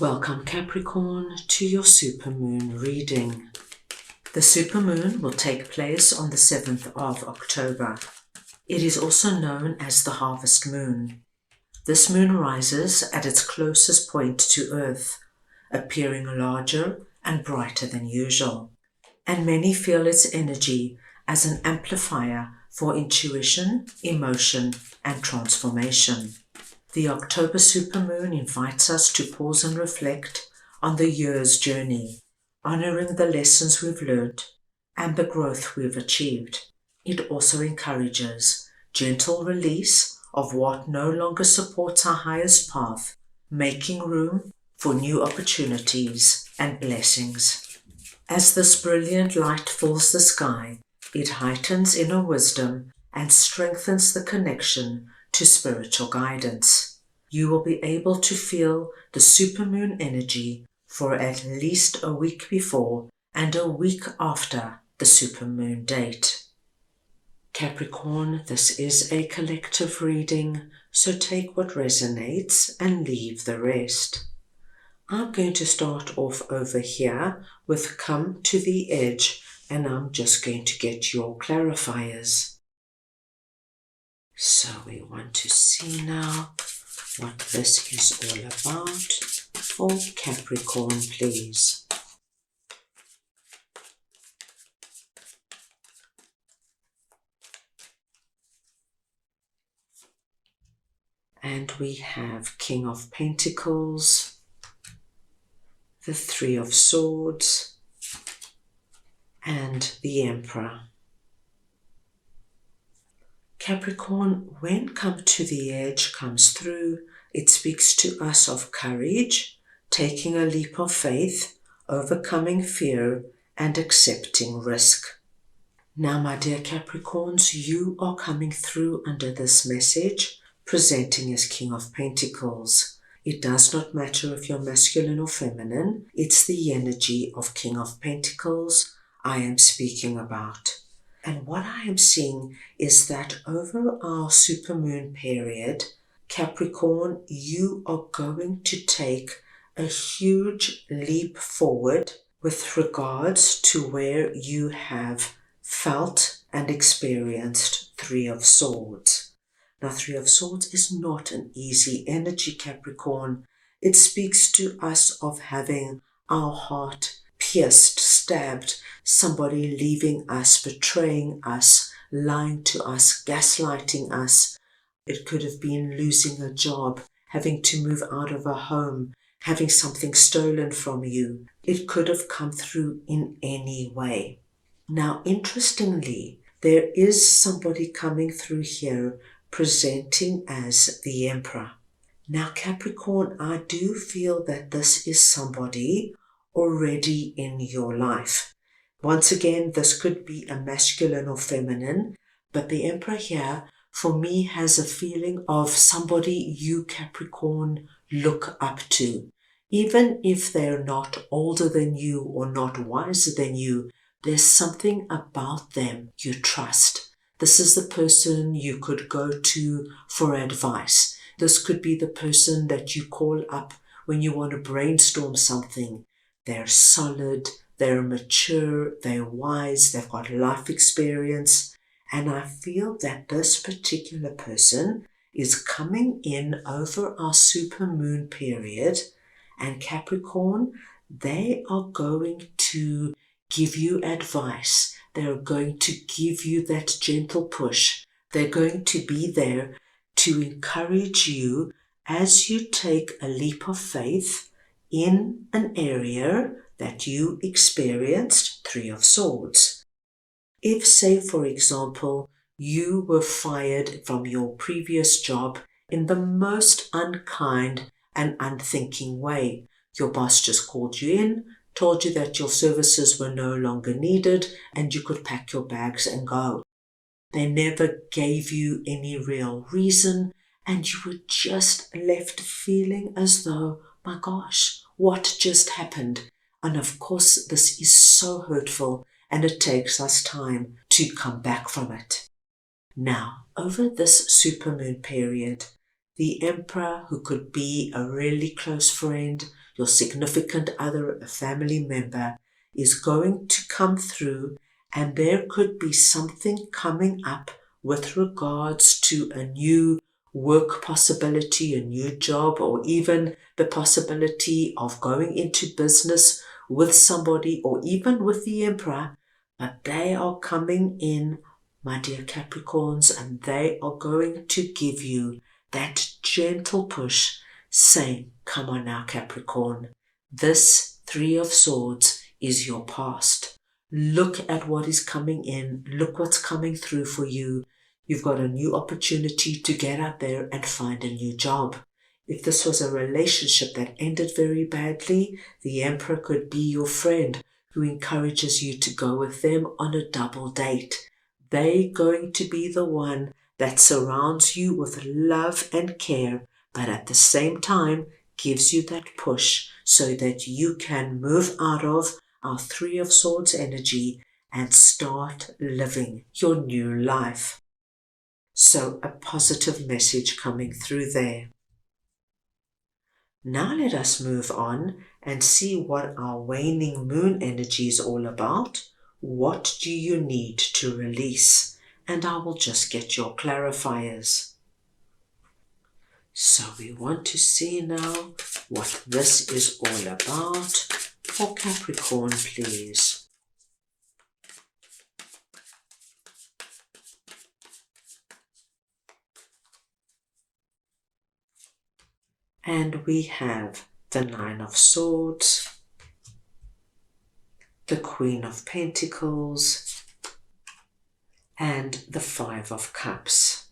Welcome Capricorn to your Supermoon reading. The Supermoon will take place on the 7th of October. It is also known as the Harvest Moon. This moon rises at its closest point to Earth, appearing larger and brighter than usual, and many feel its energy as an amplifier for intuition, emotion, and transformation. The October supermoon invites us to pause and reflect on the year's journey, honoring the lessons we've learned and the growth we've achieved. It also encourages gentle release of what no longer supports our highest path, making room for new opportunities and blessings. As this brilliant light fills the sky, it heightens inner wisdom and strengthens the connection to spiritual guidance. You will be able to feel the supermoon energy for at least a week before and a week after the supermoon date. Capricorn, this is a collective reading, so take what resonates and leave the rest. I'm going to start off over here with Come to the Edge, and I'm just going to get your clarifiers. So we want to see now what this is all about for Capricorn, please. And we have King of Pentacles, the Three of Swords, and the Emperor. Capricorn, when Come to the Edge comes through, it speaks to us of courage, taking a leap of faith, overcoming fear, and accepting risk. Now, my dear Capricorns, you are coming through under this message, presenting as King of Pentacles. It does not matter if you're masculine or feminine, it's the energy of King of Pentacles I am speaking about. And what I am seeing is that over our supermoon period, Capricorn, you are going to take a huge leap forward with regards to where you have felt and experienced Three of Swords. Now, Three of Swords is not an easy energy, Capricorn. It speaks to us of having our heart pierced, stabbed, somebody leaving us, betraying us, lying to us, gaslighting us. It could have been losing a job, having to move out of a home, having something stolen from you. It could have come through in any way. Now, interestingly, there is somebody coming through here presenting as the Emperor. Now, Capricorn, I do feel that this is somebody already in your life. Once again, this could be a masculine or feminine, but the Emperor here, for me, has a feeling of somebody you, Capricorn, look up to. Even if they're not older than you or not wiser than you, there's something about them you trust. This is the person you could go to for advice. This could be the person that you call up when you want to brainstorm something. They're solid, they're mature, they're wise, they've got life experience. And I feel that this particular person is coming in over our supermoon period. And Capricorn, they are going to give you advice. They're going to give you that gentle push. They're going to be there to encourage you as you take a leap of faith in an area that you experienced Three of Swords. If, say, for example, you were fired from your previous job in the most unkind and unthinking way, your boss just called you in, told you that your services were no longer needed and you could pack your bags and go. They never gave you any real reason and you were just left feeling as though, my gosh, what just happened? And of course, this is so hurtful and it takes us time to come back from it. Now, over this supermoon period, The Emperor, who could be a really close friend, your significant other, a family member, is going to come through, and there could be something coming up with regards to a new work possibility, a new job, or even the possibility of going into business with somebody or even with the Emperor. But they are coming in, my dear Capricorns, and they are going to give you that gentle push saying, come on now, Capricorn, this Three of Swords is your past. Look at what is coming in. Look what's coming through for you. You've got a new opportunity to get out there and find a new job. If this was a relationship that ended very badly, the Emperor could be your friend who encourages you to go with them on a double date. They're going to be the one that surrounds you with love and care, but at the same time gives you that push so that you can move out of our Three of Swords energy and start living your new life. So a positive message coming through there. Now let us move on and see what our waning moon energy is all about. What do you need to release? And I will just get your clarifiers. So we want to see now what this is all about for Capricorn, please. And we have the Nine of Swords, the Queen of Pentacles, and the Five of Cups.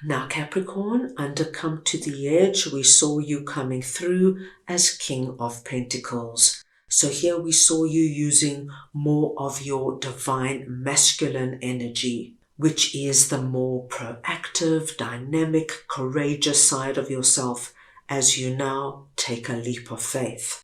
Now Capricorn, under Come to the Edge, we saw you coming through as King of Pentacles. So here we saw you using more of your divine masculine energy, which is the more proactive, dynamic, courageous side of yourself as you now take a leap of faith.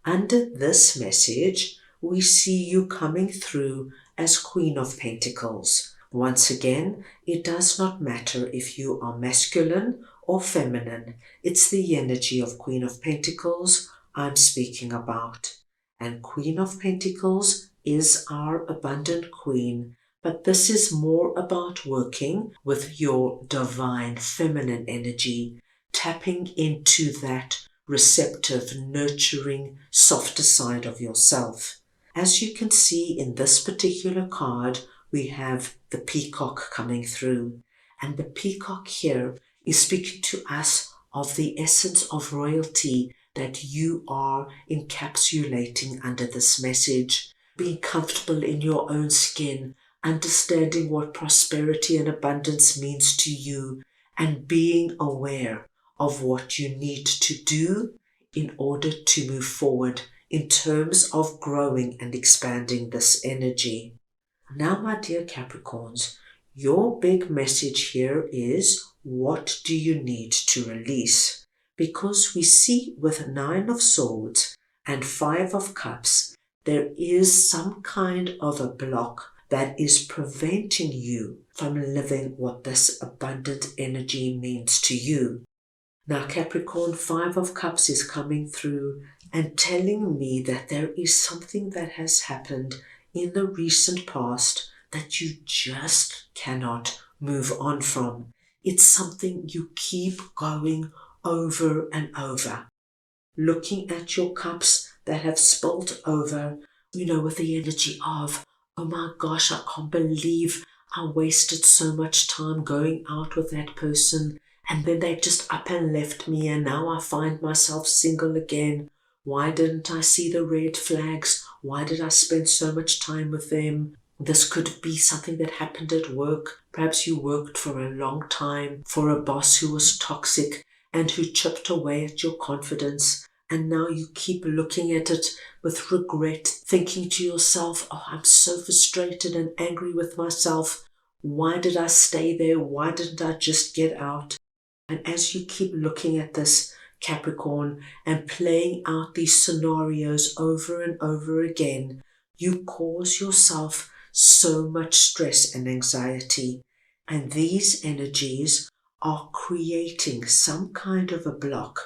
Under this message, we see you coming through as Queen of Pentacles. Once again, it does not matter if you are masculine or feminine. It's the energy of Queen of Pentacles I'm speaking about. And Queen of Pentacles is our abundant queen. But this is more about working with your divine feminine energy, tapping into that receptive, nurturing, softer side of yourself. As you can see in this particular card, we have the peacock coming through. And the peacock here is speaking to us of the essence of royalty that you are encapsulating under this message. Being comfortable in your own skin, understanding what prosperity and abundance means to you, and being aware of what you need to do in order to move forward in terms of growing and expanding this energy. Now, my dear Capricorns, your big message here is, what do you need to release? Because we see with Nine of Swords and Five of Cups, there is some kind of a block that is preventing you from living what this abundant energy means to you. Now, Capricorn, Five of Cups is coming through and telling me that there is something that has happened in the recent past that you just cannot move on from. It's something you keep going over and over. Looking at your cups that have spilt over, with the energy of, oh my gosh, I can't believe I wasted so much time going out with that person, and then they just up and left me, and now I find myself single again. Why didn't I see the red flags? Why did I spend so much time with them? This could be something that happened at work. Perhaps you worked for a long time for a boss who was toxic and who chipped away at your confidence. And now you keep looking at it with regret, thinking to yourself, oh, I'm so frustrated and angry with myself. Why did I stay there? Why didn't I just get out? And as you keep looking at this, Capricorn, and playing out these scenarios over and over again, you cause yourself so much stress and anxiety. And these energies are creating some kind of a block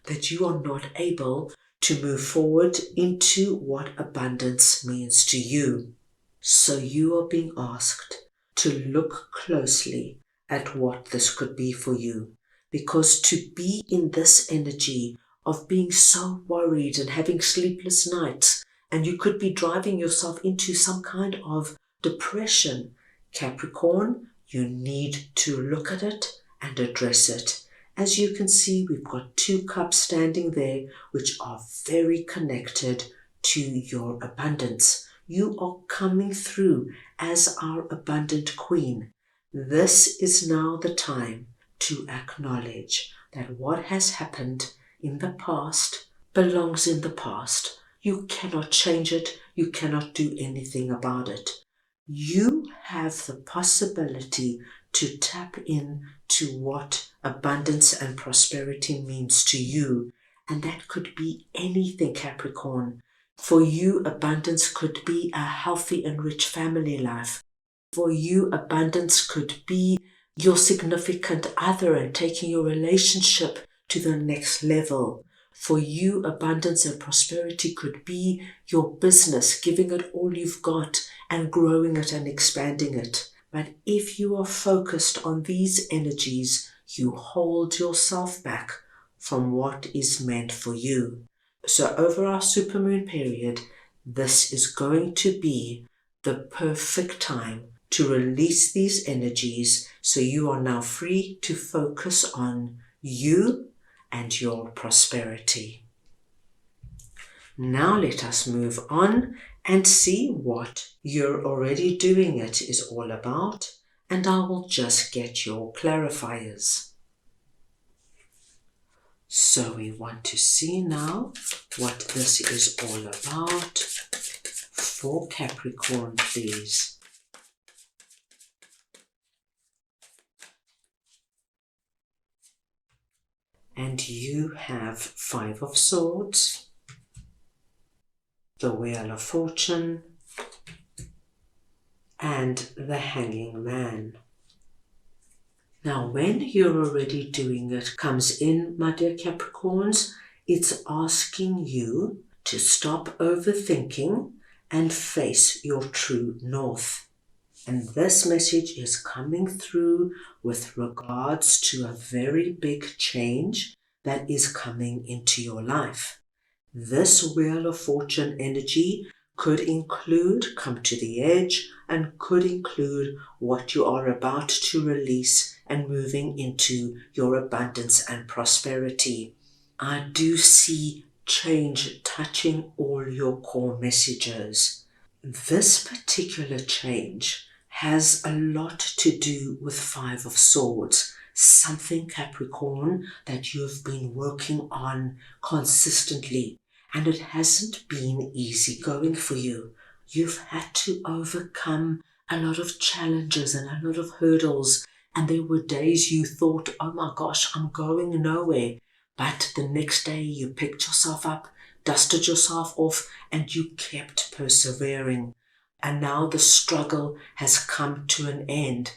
that you are not able to move forward into what abundance means to you. So you are being asked to look closely at what this could be for you. Because to be in this energy of being so worried and having sleepless nights, and you could be driving yourself into some kind of depression, Capricorn, you need to look at it and address it. As you can see, we've got 2 cups standing there, which are very connected to your abundance. You are coming through as our abundant queen. This is now the time to acknowledge that what has happened in the past belongs in the past. You cannot change it. You cannot do anything about it. You have the possibility to tap in to what abundance and prosperity means to you. And that could be anything, Capricorn. For you, abundance could be a healthy and rich family life. For you, abundance could be your significant other and taking your relationship to the next level. For you, abundance and prosperity could be your business, giving it all you've got and growing it and expanding it. But if you are focused on these energies, you hold yourself back from what is meant for you. So over our supermoon period, this is going to be the perfect time to release these energies so you are now free to focus on you and your prosperity. Now let us move on and see what You're Already Doing It is all about, and I will just get your clarifiers. So we want to see now what this is all about for Capricorn, please. And you have 5 of Swords, the Wheel of Fortune, and the Hanging Man. Now, when You're Already Doing It comes in, my dear Capricorns, it's asking you to stop overthinking and face your true north. And this message is coming through with regards to a very big change that is coming into your life. This Wheel of Fortune energy could include come to the edge and could include what you are about to release and moving into your abundance and prosperity. I do see change touching all your core messages. This particular change has a lot to do with 5 of Swords, something, Capricorn, that you've been working on consistently, and it hasn't been easy going for you. You've had to overcome a lot of challenges and a lot of hurdles, and there were days you thought, oh my gosh, I'm going nowhere. But the next day you picked yourself up, dusted yourself off, and you kept persevering. And now the struggle has come to an end,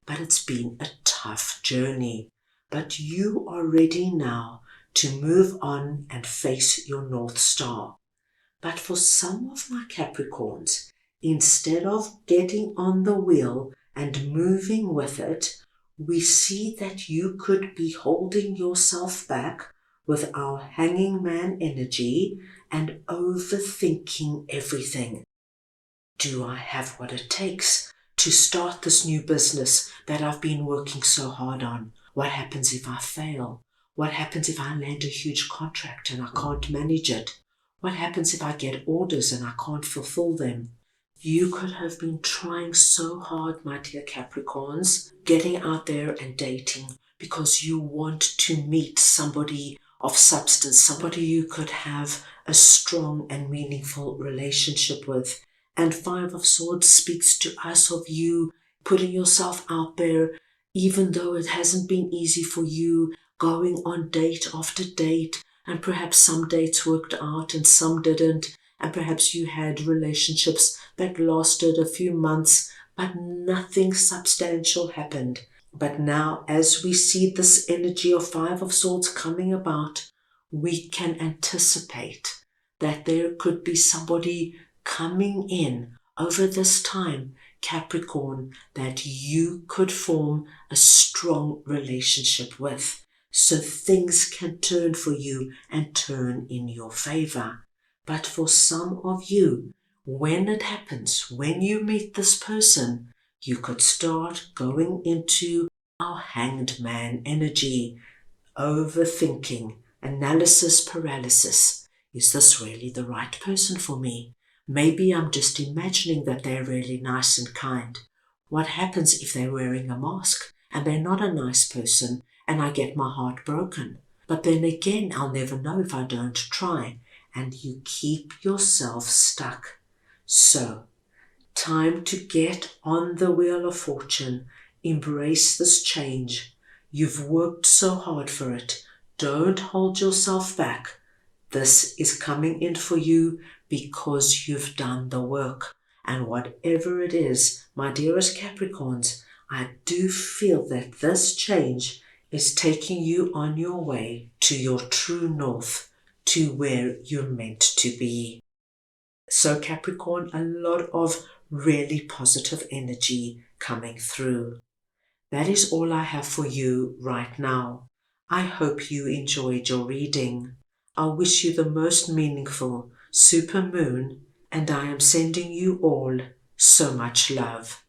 but it's been a tough journey. But you are ready now to move on and face your North Star. But for some of my Capricorns, instead of getting on the wheel and moving with it, we see that you could be holding yourself back with our Hanging Man energy and overthinking everything. Do I have what it takes to start this new business that I've been working so hard on? What happens if I fail? What happens if I land a huge contract and I can't manage it? What happens if I get orders and I can't fulfill them? You could have been trying so hard, my dear Capricorns, getting out there and dating because you want to meet somebody of substance, somebody you could have a strong and meaningful relationship with. And 5 of Swords speaks to us of you putting yourself out there, even though it hasn't been easy for you, going on date after date, and perhaps some dates worked out and some didn't, and perhaps you had relationships that lasted a few months, but nothing substantial happened. But now, as we see this energy of Five of Swords coming about, we can anticipate that there could be somebody coming in over this time, Capricorn, that you could form a strong relationship with. So things can turn for you and turn in your favor. But for some of you, when it happens, when you meet this person, you could start going into our hanged man energy, overthinking, analysis paralysis. Is this really the right person for me? Maybe I'm just imagining that they're really nice and kind. What happens if they're wearing a mask and they're not a nice person and I get my heart broken? But then again, I'll never know if I don't try, and you keep yourself stuck. So, time to get on the wheel of fortune. Embrace this change. You've worked so hard for it. Don't hold yourself back. This is coming in for you because you've done the work. And whatever it is, my dearest Capricorns, I do feel that this change is taking you on your way to your true north, to where you're meant to be. So Capricorn, a lot of really positive energy coming through. That is all I have for you right now. I hope you enjoyed your reading. I wish you the most meaningful super moon, and I am sending you all so much love.